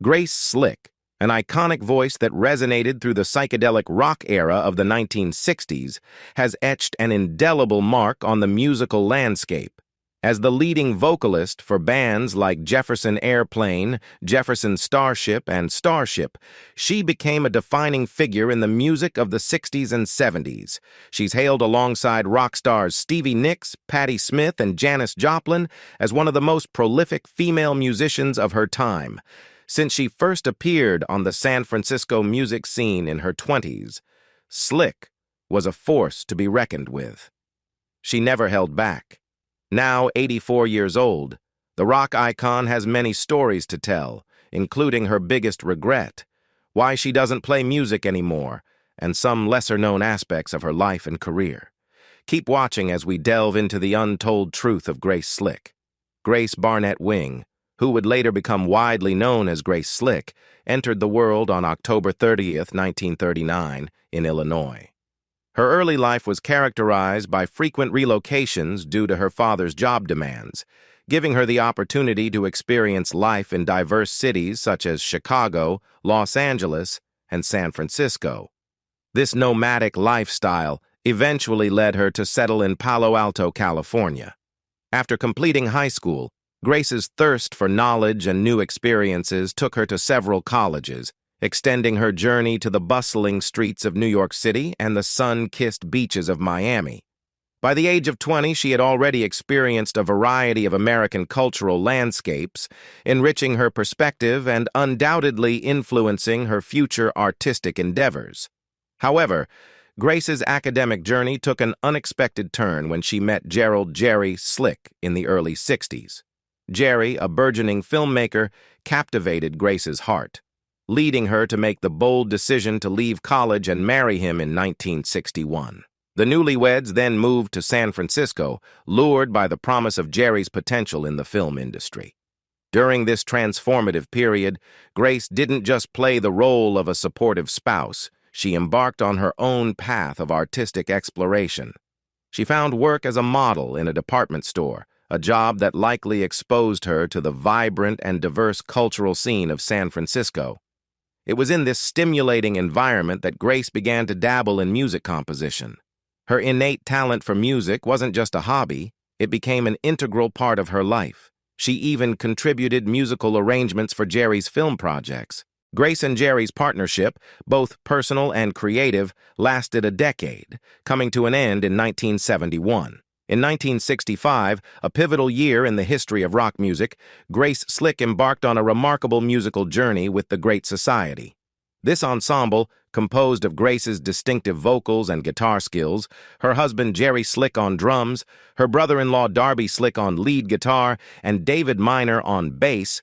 Grace Slick, an iconic voice that resonated through the psychedelic rock era of the 1960s, has etched an indelible mark on the musical landscape. As the leading vocalist for bands like Jefferson Airplane, Jefferson Starship, and Starship, she became a defining figure in the music of the 60s and 70s. She's hailed alongside rock stars Stevie Nicks, Patti Smith, and Janis Joplin as one of the most prolific female musicians of her time. Since she first appeared on the San Francisco music scene in her 20s, Slick was a force to be reckoned with. She never held back. Now 84 years old, the rock icon has many stories to tell, including her biggest regret, why she doesn't play music anymore, and some lesser-known aspects of her life and career. Keep watching as we delve into the untold truth of Grace Slick. Grace Barnett Wing, who would later become widely known as Grace Slick, entered the world on October 30th, 1939, in Illinois. Her early life was characterized by frequent relocations due to her father's job demands, giving her the opportunity to experience life in diverse cities such as Chicago, Los Angeles, and San Francisco. This nomadic lifestyle eventually led her to settle in Palo Alto, California. After completing high school, Grace's thirst for knowledge and new experiences took her to several colleges, extending her journey to the bustling streets of New York City and the sun-kissed beaches of Miami. By the age of 20, she had already experienced a variety of American cultural landscapes, enriching her perspective and undoubtedly influencing her future artistic endeavors. However, Grace's academic journey took an unexpected turn when she met Gerald "Jerry" Slick in the early 60s. Jerry, a burgeoning filmmaker, captivated Grace's heart, leading her to make the bold decision to leave college and marry him in 1961. The newlyweds then moved to San Francisco, lured by the promise of Jerry's potential in the film industry. During this transformative period, Grace didn't just play the role of a supportive spouse, she embarked on her own path of artistic exploration. She found work as a model in a department store, a job that likely exposed her to the vibrant and diverse cultural scene of San Francisco. It was in this stimulating environment that Grace began to dabble in music composition. Her innate talent for music wasn't just a hobby, it became an integral part of her life. She even contributed musical arrangements for Jerry's film projects. Grace and Jerry's partnership, both personal and creative, lasted a decade, coming to an end in 1971. In 1965, a pivotal year in the history of rock music, Grace Slick embarked on a remarkable musical journey with the Great Society. This ensemble, composed of Grace's distinctive vocals and guitar skills, her husband Jerry Slick on drums, her brother-in-law Darby Slick on lead guitar, and David Miner on bass,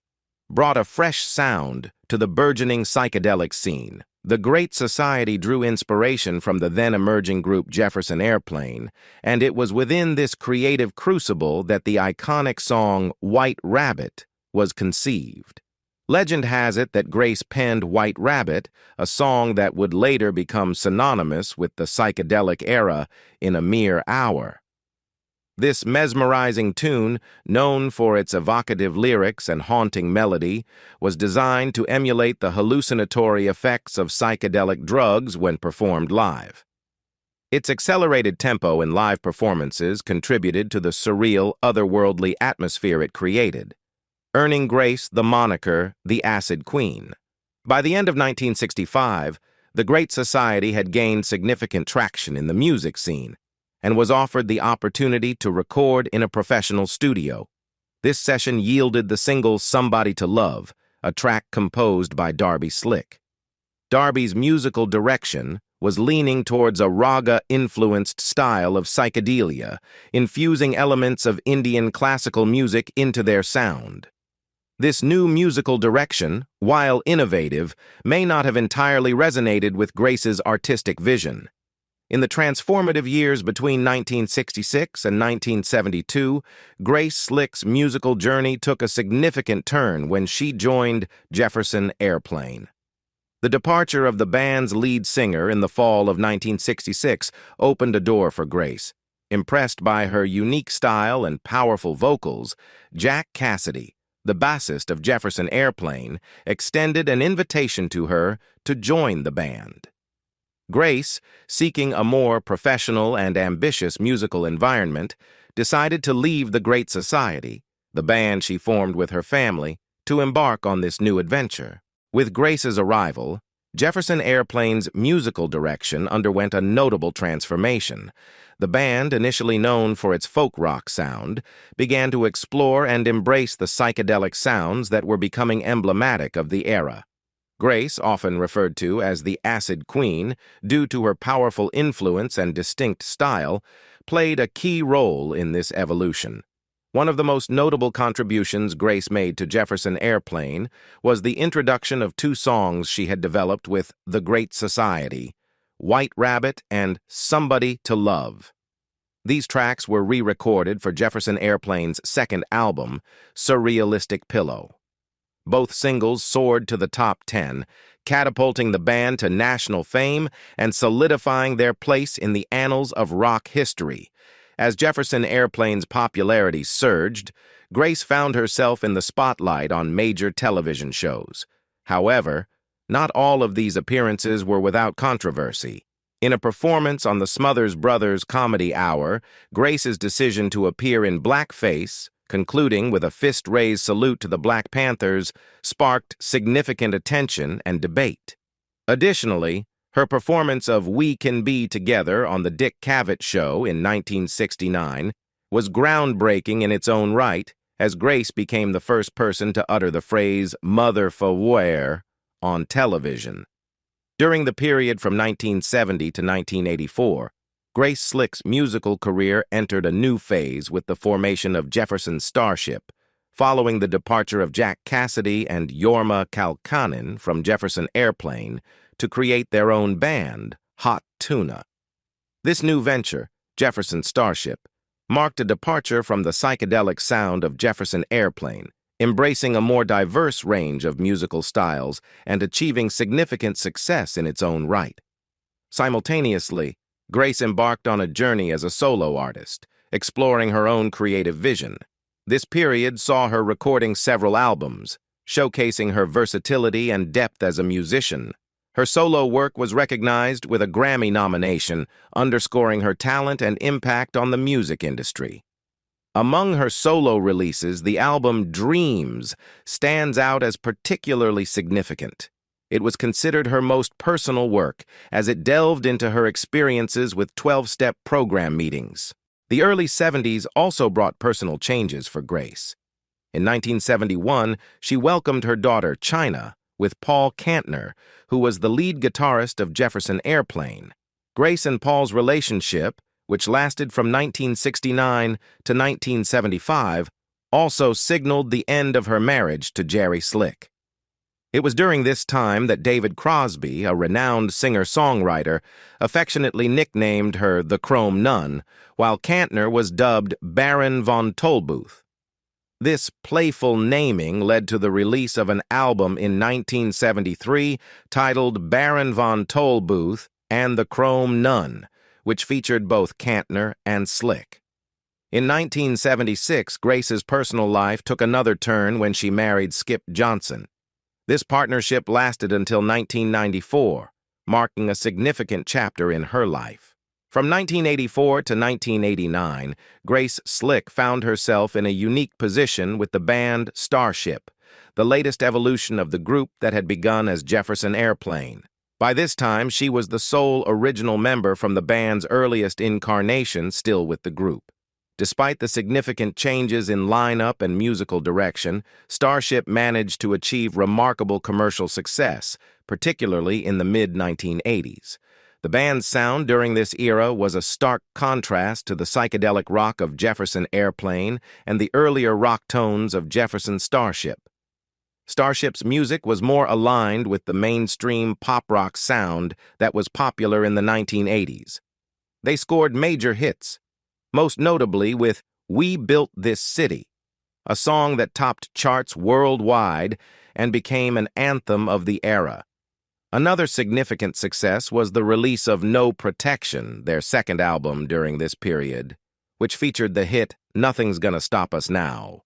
brought a fresh sound to the burgeoning psychedelic scene. The Great Society drew inspiration from the then-emerging group Jefferson Airplane, and it was within this creative crucible that the iconic song White Rabbit was conceived. Legend has it that Grace penned White Rabbit, a song that would later become synonymous with the psychedelic era, in a mere hour. This mesmerizing tune, known for its evocative lyrics and haunting melody, was designed to emulate the hallucinatory effects of psychedelic drugs when performed live. Its accelerated tempo in live performances contributed to the surreal, otherworldly atmosphere it created, earning Grace the moniker the Acid Queen. By the end of 1965, the Great Society had gained significant traction in the music scene, and was offered the opportunity to record in a professional studio. This session yielded the single Somebody to Love, a track composed by Darby Slick. Darby's musical direction was leaning towards a raga-influenced style of psychedelia, infusing elements of Indian classical music into their sound. This new musical direction, while innovative, may not have entirely resonated with Grace's artistic vision. In the transformative years between 1966 and 1972, Grace Slick's musical journey took a significant turn when she joined Jefferson Airplane. The departure of the band's lead singer in the fall of 1966 opened a door for Grace. Impressed by her unique style and powerful vocals, Jack Cassidy, the bassist of Jefferson Airplane, extended an invitation to her to join the band. Grace, seeking a more professional and ambitious musical environment, decided to leave the Great Society, the band she formed with her family, to embark on this new adventure. With Grace's arrival, Jefferson Airplane's musical direction underwent a notable transformation. The band, initially known for its folk rock sound, began to explore and embrace the psychedelic sounds that were becoming emblematic of the era. Grace, often referred to as the Acid Queen due to her powerful influence and distinct style, played a key role in this evolution. One of the most notable contributions Grace made to Jefferson Airplane was the introduction of two songs she had developed with The Great Society, White Rabbit and Somebody to Love. These tracks were re-recorded for Jefferson Airplane's second album, Surrealistic Pillow. Both singles soared to the top 10, catapulting the band to national fame and solidifying their place in the annals of rock history. As Jefferson Airplane's popularity surged, Grace found herself in the spotlight on major television shows. However, not all of these appearances were without controversy. In a performance on the Smothers Brothers Comedy Hour, Grace's decision to appear in blackface, concluding with a fist-raised salute to the Black Panthers, sparked significant attention and debate. Additionally, her performance of We Can Be Together on The Dick Cavett Show in 1969 was groundbreaking in its own right, as Grace became the first person to utter the phrase "mother for where" on television. During the period from 1970 to 1984, Grace Slick's musical career entered a new phase with the formation of Jefferson Starship, following the departure of Jack Cassidy and Jorma Kaukonen from Jefferson Airplane to create their own band, Hot Tuna. This new venture, Jefferson Starship, marked a departure from the psychedelic sound of Jefferson Airplane, embracing a more diverse range of musical styles and achieving significant success in its own right. Simultaneously, Grace embarked on a journey as a solo artist, exploring her own creative vision. This period saw her recording several albums, showcasing her versatility and depth as a musician. Her solo work was recognized with a Grammy nomination, underscoring her talent and impact on the music industry. Among her solo releases, the album Dreams stands out as particularly significant. It was considered her most personal work, as it delved into her experiences with 12-step program meetings. The early 70s also brought personal changes for Grace. In 1971, she welcomed her daughter, China, with Paul Kantner, who was the lead guitarist of Jefferson Airplane. Grace and Paul's relationship, which lasted from 1969 to 1975, also signaled the end of her marriage to Jerry Slick. It was during this time that David Crosby, a renowned singer-songwriter, affectionately nicknamed her the Chrome Nun, while Kantner was dubbed Baron von Tollbooth. This playful naming led to the release of an album in 1973 titled Baron von Tollbooth and the Chrome Nun, which featured both Kantner and Slick. In 1976, Grace's personal life took another turn when she married Skip Johnson. This partnership lasted until 1994, marking a significant chapter in her life. From 1984 to 1989, Grace Slick found herself in a unique position with the band Starship, the latest evolution of the group that had begun as Jefferson Airplane. By this time, she was the sole original member from the band's earliest incarnation still with the group. Despite the significant changes in lineup and musical direction, Starship managed to achieve remarkable commercial success, particularly in the mid-1980s. The band's sound during this era was a stark contrast to the psychedelic rock of Jefferson Airplane and the earlier rock tones of Jefferson Starship. Starship's music was more aligned with the mainstream pop rock sound that was popular in the 1980s. They scored major hits, most notably with We Built This City, a song that topped charts worldwide and became an anthem of the era. Another significant success was the release of No Protection, their second album during this period, which featured the hit Nothing's Gonna Stop Us Now.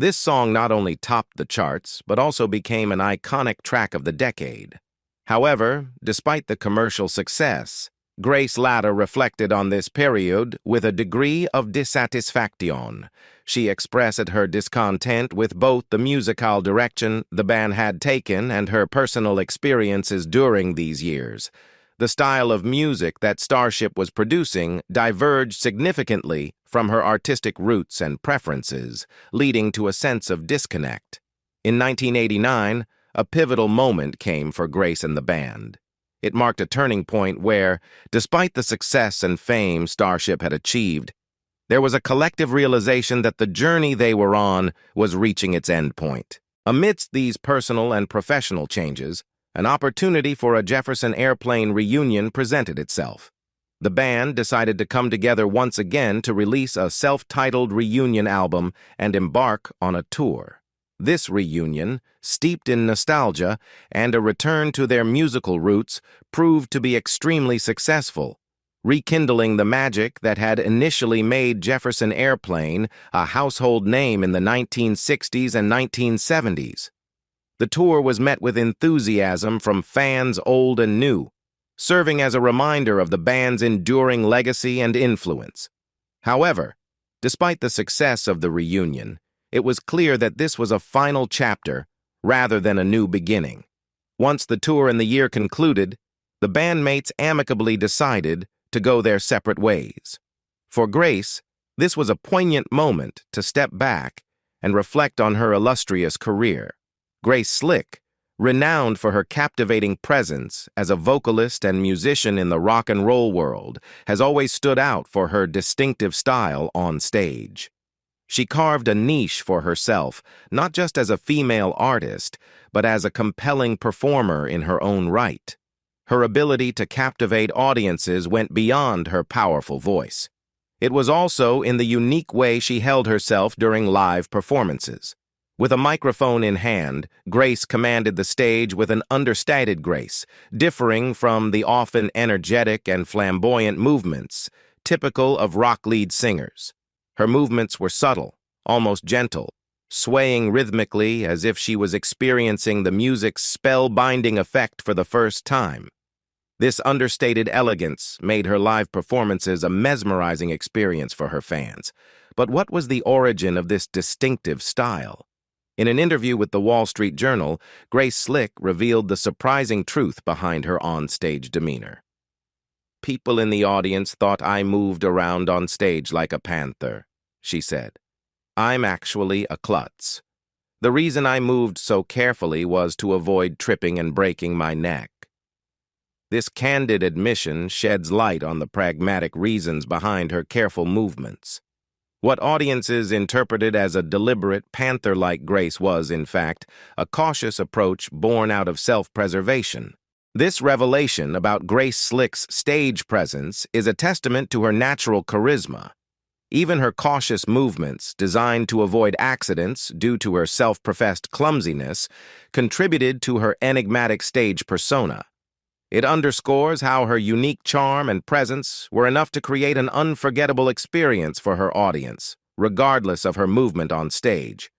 This song not only topped the charts, but also became an iconic track of the decade. However, despite the commercial success, Grace later reflected on this period with a degree of dissatisfaction. She expressed her discontent with both the musical direction the band had taken and her personal experiences during these years. The style of music that Starship was producing diverged significantly from her artistic roots and preferences, leading to a sense of disconnect. In 1989, a pivotal moment came for Grace and the band. It marked a turning point where, despite the success and fame Starship had achieved, there was a collective realization that the journey they were on was reaching its end point. Amidst these personal and professional changes, an opportunity for a Jefferson Airplane reunion presented itself. The band decided to come together once again to release a self-titled reunion album and embark on a tour. This reunion, steeped in nostalgia and a return to their musical roots, proved to be extremely successful, rekindling the magic that had initially made Jefferson Airplane a household name in the 1960s and 1970s. The tour was met with enthusiasm from fans old and new, serving as a reminder of the band's enduring legacy and influence. However, despite the success of the reunion, it was clear that this was a final chapter rather than a new beginning. Once the tour and the year concluded, the bandmates amicably decided to go their separate ways. For Grace, this was a poignant moment to step back and reflect on her illustrious career. Grace Slick, renowned for her captivating presence as a vocalist and musician in the rock and roll world, has always stood out for her distinctive style on stage. She carved a niche for herself, not just as a female artist, but as a compelling performer in her own right. Her ability to captivate audiences went beyond her powerful voice. It was also in the unique way she held herself during live performances. With a microphone in hand, Grace commanded the stage with an understated grace, differing from the often energetic and flamboyant movements typical of rock lead singers. Her movements were subtle, almost gentle, swaying rhythmically as if she was experiencing the music's spell-binding effect for the first time. This understated elegance made her live performances a mesmerizing experience for her fans. But what was the origin of this distinctive style? In an interview with the Wall Street Journal, Grace Slick revealed the surprising truth behind her on-stage demeanor. "People in the audience thought I moved around on stage like a panther," she said. "I'm actually a klutz. The reason I moved so carefully was to avoid tripping and breaking my neck." This candid admission sheds light on the pragmatic reasons behind her careful movements. What audiences interpreted as a deliberate, panther-like grace was, in fact, a cautious approach born out of self-preservation. This revelation about Grace Slick's stage presence is a testament to her natural charisma. Even her cautious movements, designed to avoid accidents due to her self-professed clumsiness, contributed to her enigmatic stage persona. It underscores how her unique charm and presence were enough to create an unforgettable experience for her audience, regardless of her movement on stage.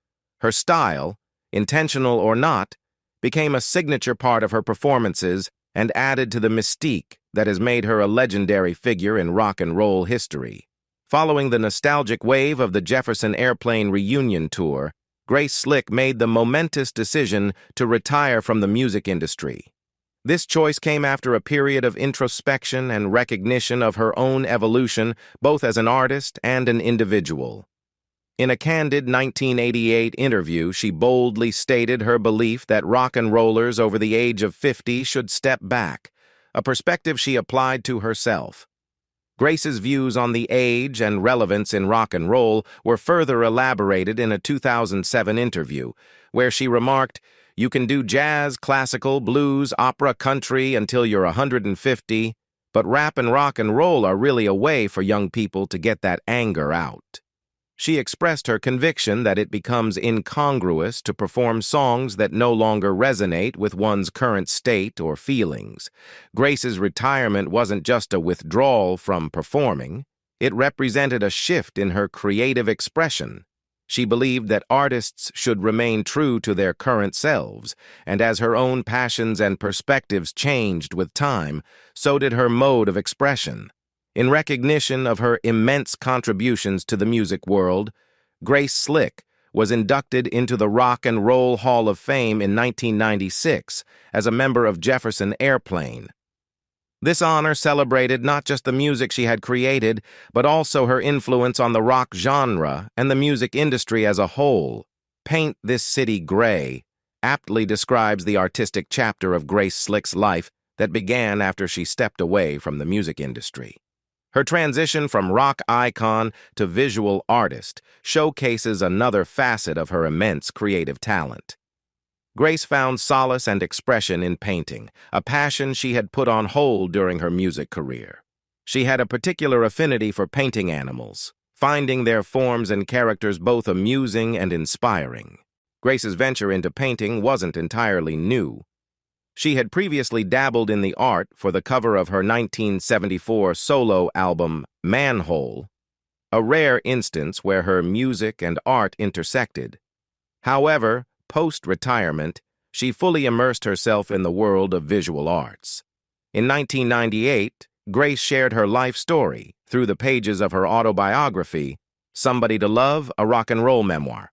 Her style, intentional or not, became a signature part of her performances and added to the mystique that has made her a legendary figure in rock and roll history. Following the nostalgic wave of the Jefferson Airplane reunion tour, Grace Slick made the momentous decision to retire from the music industry. This choice came after a period of introspection and recognition of her own evolution, both as an artist and an individual. In a candid 1988 interview, she boldly stated her belief that rock and rollers over the age of 50 should step back, a perspective she applied to herself. Grace's views on the age and relevance in rock and roll were further elaborated in a 2007 interview, where she remarked, "You can do jazz, classical, blues, opera, country until you're 150, but rap and rock and roll are really a way for young people to get that anger out." She expressed her conviction that it becomes incongruous to perform songs that no longer resonate with one's current state or feelings. Grace's retirement wasn't just a withdrawal from performing. It represented a shift in her creative expression. She believed that artists should remain true to their current selves, and as her own passions and perspectives changed with time, so did her mode of expression. In recognition of her immense contributions to the music world, Grace Slick was inducted into the Rock and Roll Hall of Fame in 1996 as a member of Jefferson Airplane. This honor celebrated not just the music she had created, but also her influence on the rock genre and the music industry as a whole. "Paint This City Gray" aptly describes the artistic chapter of Grace Slick's life that began after she stepped away from the music industry. Her transition from rock icon to visual artist showcases another facet of her immense creative talent. Grace found solace and expression in painting, a passion she had put on hold during her music career. She had a particular affinity for painting animals, finding their forms and characters both amusing and inspiring. Grace's venture into painting wasn't entirely new. She had previously dabbled in the art for the cover of her 1974 solo album, Manhole, a rare instance where her music and art intersected. However, post-retirement, she fully immersed herself in the world of visual arts. In 1998, Grace shared her life story through the pages of her autobiography, Somebody to Love, a Rock and Roll Memoir.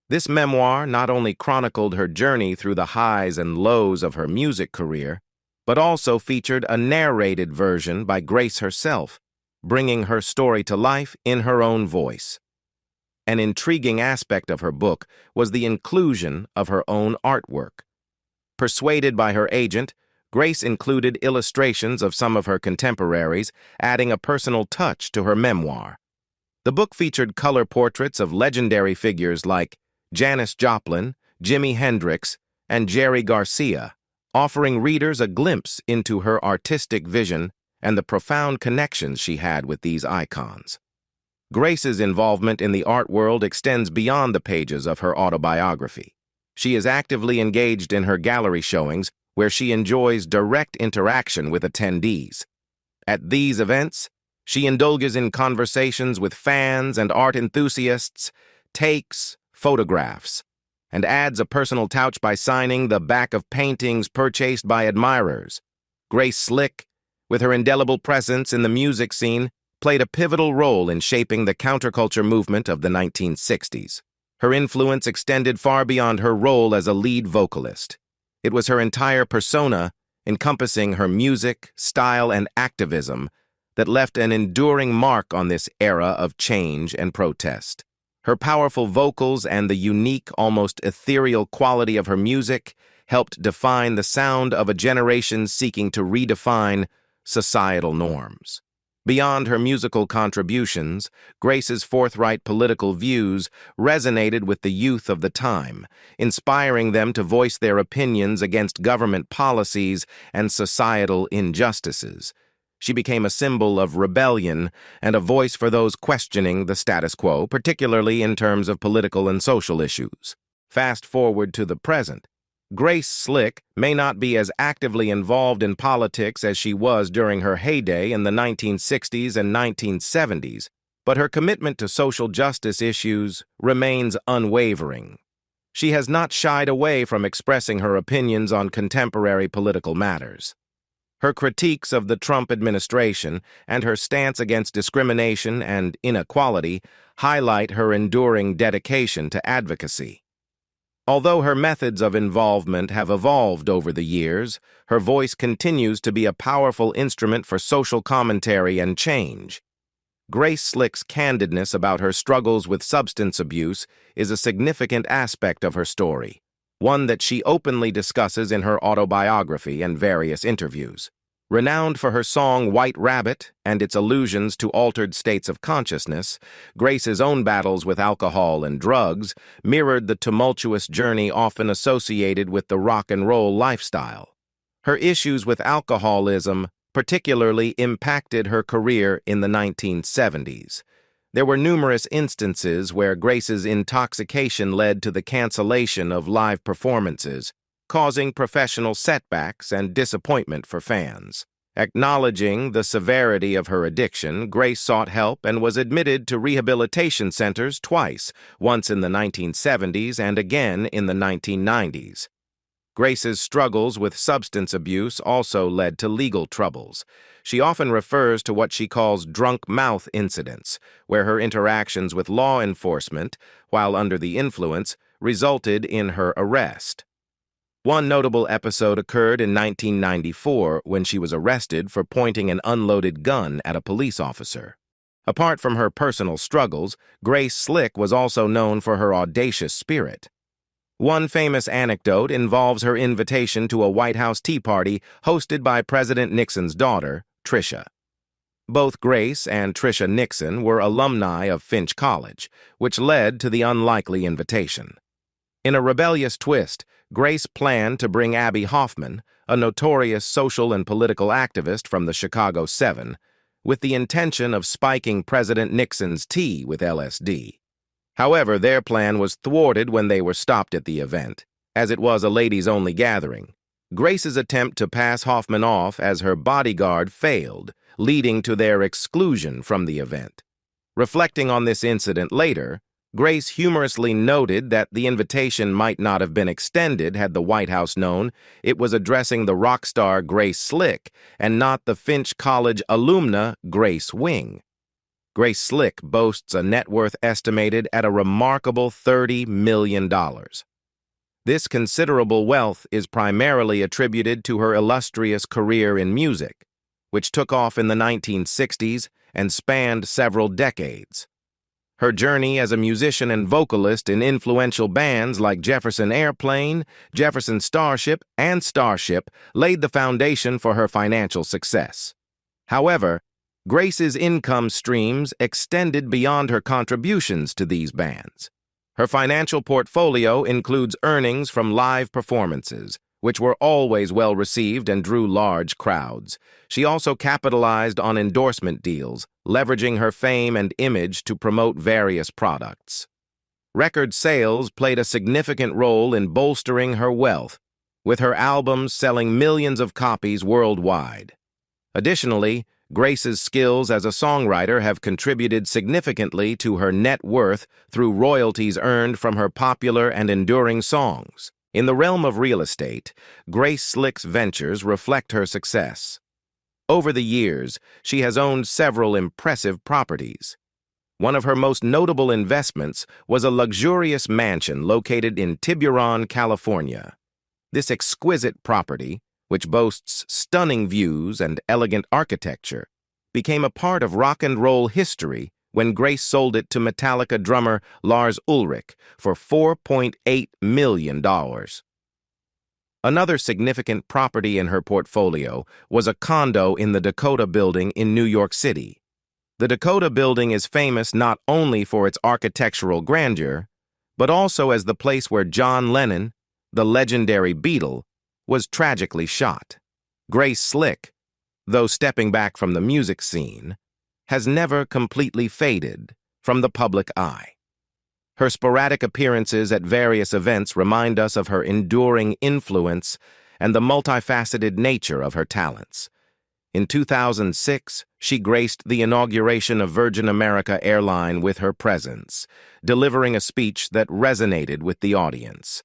This memoir not only chronicled her journey through the highs and lows of her music career, but also featured a narrated version by Grace herself, bringing her story to life in her own voice. An intriguing aspect of her book was the inclusion of her own artwork. Persuaded by her agent, Grace included illustrations of some of her contemporaries, adding a personal touch to her memoir. The book featured color portraits of legendary figures like Janis Joplin, Jimi Hendrix, and Jerry Garcia, offering readers a glimpse into her artistic vision and the profound connections she had with these icons. Grace's involvement in the art world extends beyond the pages of her autobiography. She is actively engaged in her gallery showings, where she enjoys direct interaction with attendees. At these events, she indulges in conversations with fans and art enthusiasts, takes photographs, and adds a personal touch by signing the back of paintings purchased by admirers. Grace Slick, with her indelible presence in the music scene, played a pivotal role in shaping the counterculture movement of the 1960s. Her influence extended far beyond her role as a lead vocalist. It was her entire persona, encompassing her music, style, and activism, that left an enduring mark on this era of change and protest. Her powerful vocals and the unique, almost ethereal quality of her music helped define the sound of a generation seeking to redefine societal norms. Beyond her musical contributions, Grace's forthright political views resonated with the youth of the time, inspiring them to voice their opinions against government policies and societal injustices. She became a symbol of rebellion and a voice for those questioning the status quo, particularly in terms of political and social issues. Fast forward to the present. Grace Slick may not be as actively involved in politics as she was during her heyday in the 1960s and 1970s, but her commitment to social justice issues remains unwavering. She has not shied away from expressing her opinions on contemporary political matters. Her critiques of the Trump administration and her stance against discrimination and inequality highlight her enduring dedication to advocacy. Although her methods of involvement have evolved over the years, her voice continues to be a powerful instrument for social commentary and change. Grace Slick's candidness about her struggles with substance abuse is a significant aspect of her story, one that she openly discusses in her autobiography and various interviews. Renowned for her song White Rabbit and its allusions to altered states of consciousness, Grace's own battles with alcohol and drugs mirrored the tumultuous journey often associated with the rock and roll lifestyle. Her issues with alcoholism particularly impacted her career in the 1970s. There were numerous instances where Grace's intoxication led to the cancellation of live performances, causing professional setbacks and disappointment for fans. Acknowledging the severity of her addiction, Grace sought help and was admitted to rehabilitation centers twice, once in the 1970s and again in the 1990s. Grace's struggles with substance abuse also led to legal troubles. She often refers to what she calls drunk mouth incidents, where her interactions with law enforcement, while under the influence, resulted in her arrest. One notable episode occurred in 1994 when she was arrested for pointing an unloaded gun at a police officer. Apart from her personal struggles, Grace Slick was also known for her audacious spirit. One famous anecdote involves her invitation to a White House tea party hosted by President Nixon's daughter, Tricia. Both Grace and Tricia Nixon were alumni of Finch College, which led to the unlikely invitation. In a rebellious twist, Grace planned to bring Abby Hoffman, a notorious social and political activist from the Chicago 7, with the intention of spiking President Nixon's tea with LSD. However, their plan was thwarted when they were stopped at the event, as it was a ladies-only gathering. Grace's attempt to pass Hoffman off as her bodyguard failed, leading to their exclusion from the event. Reflecting on this incident later, Grace humorously noted that the invitation might not have been extended had the White House known it was addressing the rock star Grace Slick and not the Finch College alumna Grace Wing. Grace Slick boasts a net worth estimated at a remarkable $30 million. This considerable wealth is primarily attributed to her illustrious career in music, which took off in the 1960s and spanned several decades. Her journey as a musician and vocalist in influential bands like Jefferson Airplane, Jefferson Starship, and Starship laid the foundation for her financial success. However, Grace's income streams extended beyond her contributions to these bands. Her financial portfolio includes earnings from live performances, which were always well received and drew large crowds. She also capitalized on endorsement deals, leveraging her fame and image to promote various products. Record sales played a significant role in bolstering her wealth, with her albums selling millions of copies worldwide. Additionally, Grace's skills as a songwriter have contributed significantly to her net worth through royalties earned from her popular and enduring songs. In the realm of real estate, Grace Slick's ventures reflect her success. Over the years, she has owned several impressive properties. One of her most notable investments was a luxurious mansion located in Tiburon, California. This exquisite property, which boasts stunning views and elegant architecture, became a part of rock and roll history when Grace sold it to Metallica drummer Lars Ulrich for $4.8 million. Another significant property in her portfolio was a condo in the Dakota Building in New York City. The Dakota Building is famous not only for its architectural grandeur, but also as the place where John Lennon, the legendary Beatle, was tragically shot. Grace Slick, though stepping back from the music scene, has never completely faded from the public eye. Her sporadic appearances at various events remind us of her enduring influence and the multifaceted nature of her talents. In 2006, she graced the inauguration of Virgin America Airline with her presence, delivering a speech that resonated with the audience.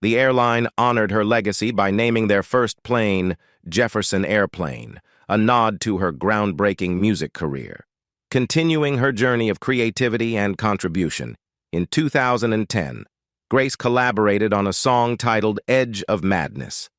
The airline honored her legacy by naming their first plane Jefferson Airplane, a nod to her groundbreaking music career. Continuing her journey of creativity and contribution, in 2010, Grace collaborated on a song titled Edge of Madness.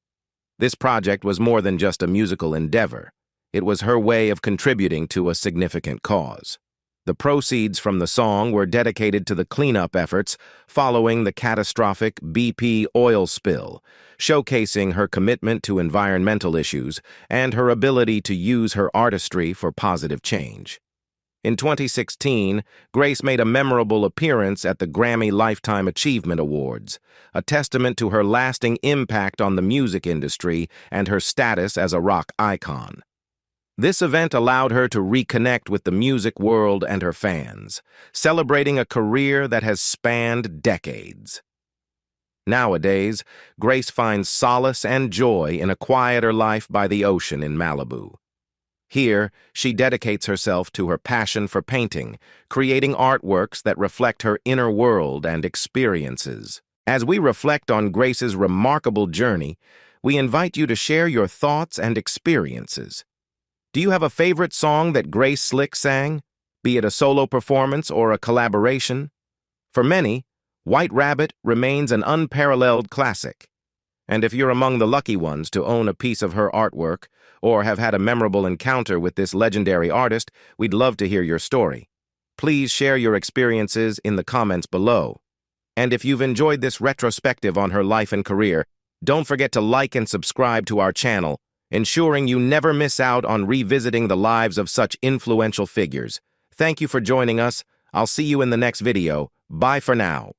This project was more than just a musical endeavor. It was her way of contributing to a significant cause. The proceeds from the song were dedicated to the cleanup efforts following the catastrophic BP oil spill, showcasing her commitment to environmental issues and her ability to use her artistry for positive change. In 2016, Grace made a memorable appearance at the Grammy Lifetime Achievement Awards, a testament to her lasting impact on the music industry and her status as a rock icon. This event allowed her to reconnect with the music world and her fans, celebrating a career that has spanned decades. Nowadays, Grace finds solace and joy in a quieter life by the ocean in Malibu. Here, she dedicates herself to her passion for painting, creating artworks that reflect her inner world and experiences. As we reflect on Grace's remarkable journey, we invite you to share your thoughts and experiences. Do you have a favorite song that Grace Slick sang, be it a solo performance or a collaboration? For many, White Rabbit remains an unparalleled classic. And if you're among the lucky ones to own a piece of her artwork or have had a memorable encounter with this legendary artist, we'd love to hear your story. Please share your experiences in the comments below. And if you've enjoyed this retrospective on her life and career, don't forget to like and subscribe to our channel, ensuring you never miss out on revisiting the lives of such influential figures. Thank you for joining us. I'll see you in the next video. Bye for now.